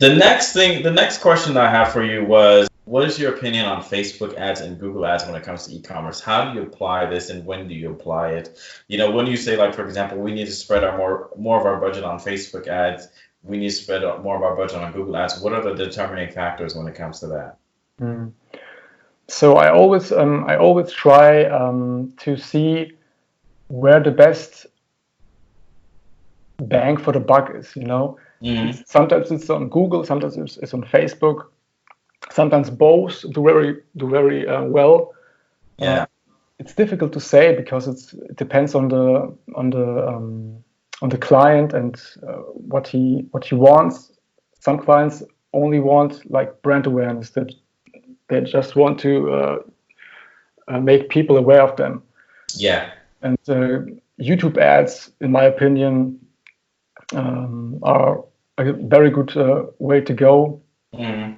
The next question I have for you was, what is your opinion on Facebook ads and Google ads when it comes to e-commerce? How do you apply this and when do you apply it? When you say, like, for example, we need to spread our more of our budget on Facebook ads, we need to spread out more of our budget on Google ads. What are the determining factors when it comes to that? Mm. So I always try to see where the best bang for the buck is. Sometimes it's on Google, sometimes it's on Facebook, sometimes both do very well. Yeah. It's difficult to say because it depends on the client and what he wants. Some clients only want like brand awareness, that they just want to make people aware of them. Yeah. And YouTube ads, in my opinion, are a very good way to go. Mm.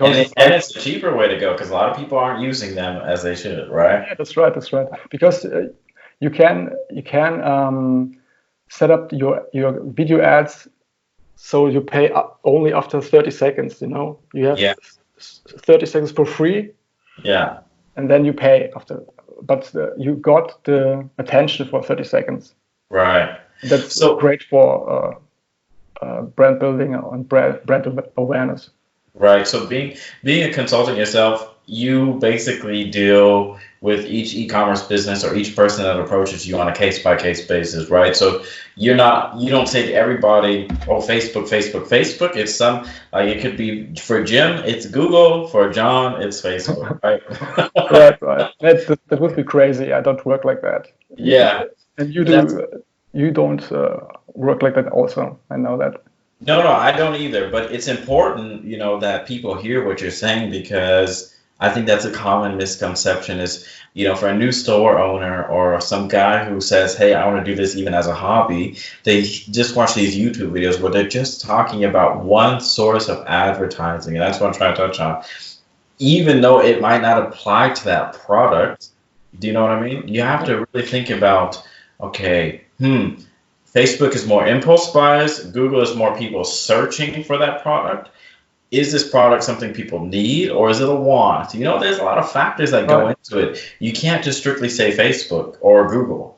And it's a cheaper way to go because a lot of people aren't using them as they should, right? Yeah, that's right. Because you can set up your video ads so you pay only after 30 seconds. You have 30 seconds for free. Yeah. And then you pay after, but you got the attention for 30 seconds. Right. That's so great for brand building and brand awareness. Right. So being a consultant yourself, you basically deal with each e-commerce business or each person that approaches you on a case-by-case basis, right? So you don't say to everybody, oh, Facebook. It's it could be for Jim, it's Google. For John, it's Facebook, right? Right. That would be crazy. I don't work like that. Yeah. And you do. You don't work like that also. I know that. No, I don't either. But it's important, that people hear what you're saying, because I think that's a common misconception is, for a new store owner or some guy who says, hey, I want to do this even as a hobby, they just watch these YouTube videos where they're just talking about one source of advertising. And that's what I'm trying to touch on. Even though it might not apply to that product, do you know what I mean? You have to really think about, okay, Facebook is more impulse buys. Google is more people searching for that product. Is this product something people need, or is it a want? There's a lot of factors that go into it. You can't just strictly say Facebook or Google,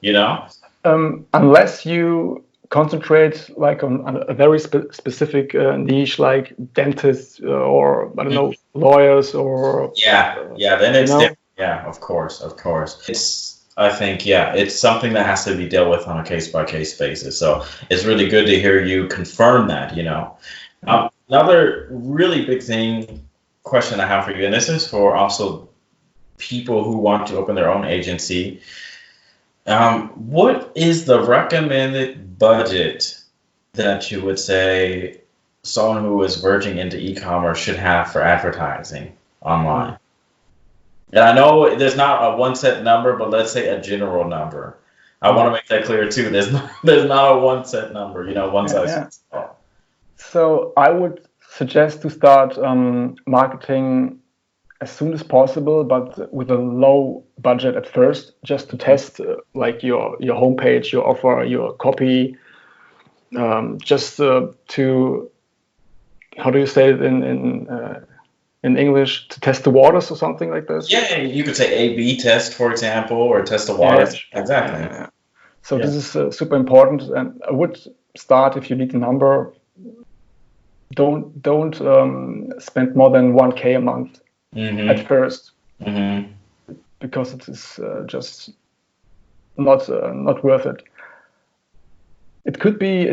unless you concentrate like on a very specific niche, like dentists or I don't know, lawyers or then it's different. Yeah, of course. I think, it's something that has to be dealt with on a case-by-case basis. So it's really good to hear you confirm that, Another really big question I have for you, and this is for also people who want to open their own agency. What is the recommended budget that you would say someone who is verging into e-commerce should have for advertising online? And I know there's not a one set number, but let's say a general number. I want to make that clear too. There's not a one set number, one size fits all. So I would suggest to start marketing as soon as possible, but with a low budget at first, just to test like your homepage, your offer, your copy, just to, how do you say it in English, to test the waters or something like this? Yeah, you could say A/B test, for example, or test the waters. Yeah. Exactly. Yeah. So this is super important, and I would start, if you need a number, don't spend more than 1K a month at first, because it is just not worth it. It could be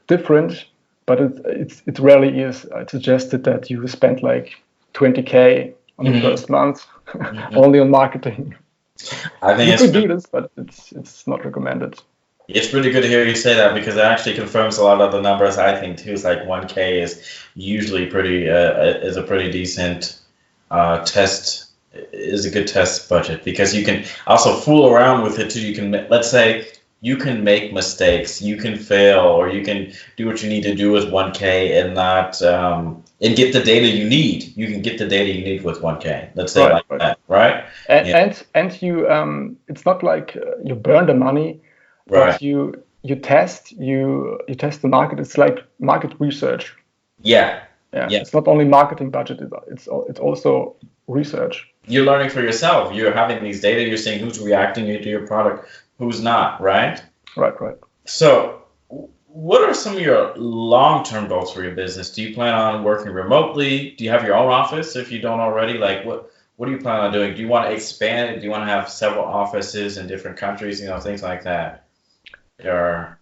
different, but it rarely is. I suggested that you spend like 20K on the first month only on marketing. I think you could do this, but it's not recommended. It's really good to hear you say that, because it actually confirms a lot of the numbers I think too. It's like 1K is usually is a pretty decent is a good test budget, because you can also fool around with it too. You can, let's say, you can make mistakes, you can fail, or you can do what you need to do with 1K and not and get the data you need. You can get the data you need with 1K. Let's say that, right? And you it's not like you burn the money. But you test the market. It's like market research. Yeah. Yeah, Yeah. it's not only marketing budget; it's also research. You're learning for yourself. You're having these data. You're seeing who's reacting to your product, who's not, right? Right, right. So, what are some of your long-term goals for your business? Do you plan on working remotely? Do you have your own office if you don't already? Like, what do you plan on doing? Do you want to expand it? Do you want to have several offices in different countries? Things like that. Or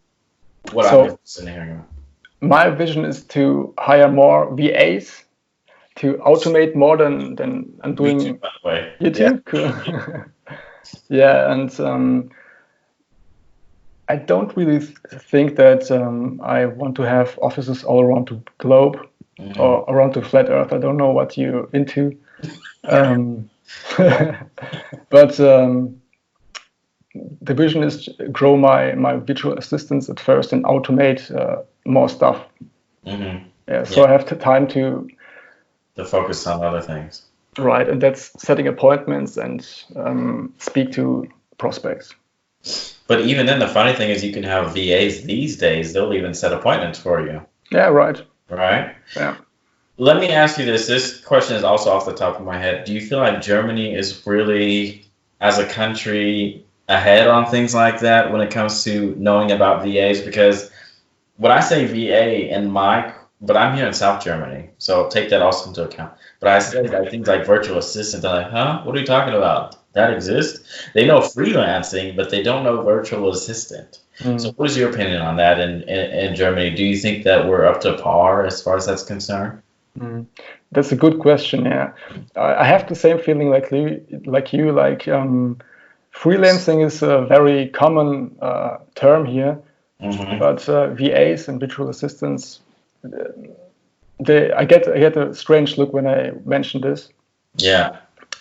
what I'm So interested in hearing about. my vision is to hire more VAs to automate more than I'm Me too, doing. by the way. You Yeah. too? Cool. Yeah, and I don't really think that I want to have offices all around the globe or around the flat Earth. I don't know what you're into. Um, but the vision is to grow my virtual assistants at first and automate more stuff. Mm-hmm. Yeah, so Yeah. I have the time to focus on other things. write, and that's setting appointments and speak to prospects. But even then, the funny thing is you can have VAs these days. They'll even set appointments for you, Yeah, right. right? Yeah. Let me ask you this. This question is also off the top of my head. Do you feel like Germany is really, as a country, ahead on things like that when it comes to knowing about VAs? Because when I say VA but I'm here in South Germany, so take that also into account. But I say like things like virtual assistant, they're like, huh? What are you talking about? That exists? They know freelancing, but they don't know virtual assistant. So what is your opinion on that in Germany? Do you think that we're up to par as far as that's concerned? That's a good question. Yeah, I have the same feeling like you. Like freelancing is a very common term here, but VAs and virtual assistants, I get a strange look when I mention this. Yeah.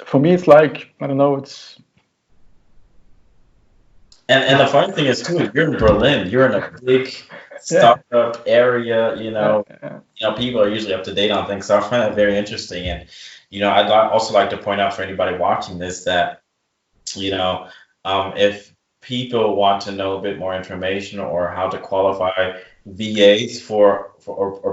For me, it's like I don't know. It's And the funny thing is too, you're in Berlin. You're in a big yeah, startup area. yeah. People are usually up to date on things. So I find that very interesting. And also like to point out for anybody watching this that if people want to know a bit more information or how to qualify VAs or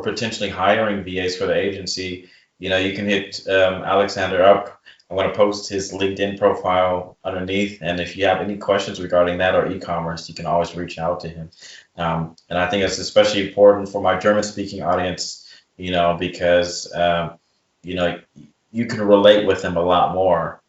potentially hiring VAs for the agency, you can hit Alexander up. I'm going to post his LinkedIn profile underneath, and if you have any questions regarding that or e-commerce, you can always reach out to him. And I think it's especially important for my German-speaking audience, because you can relate with him a lot more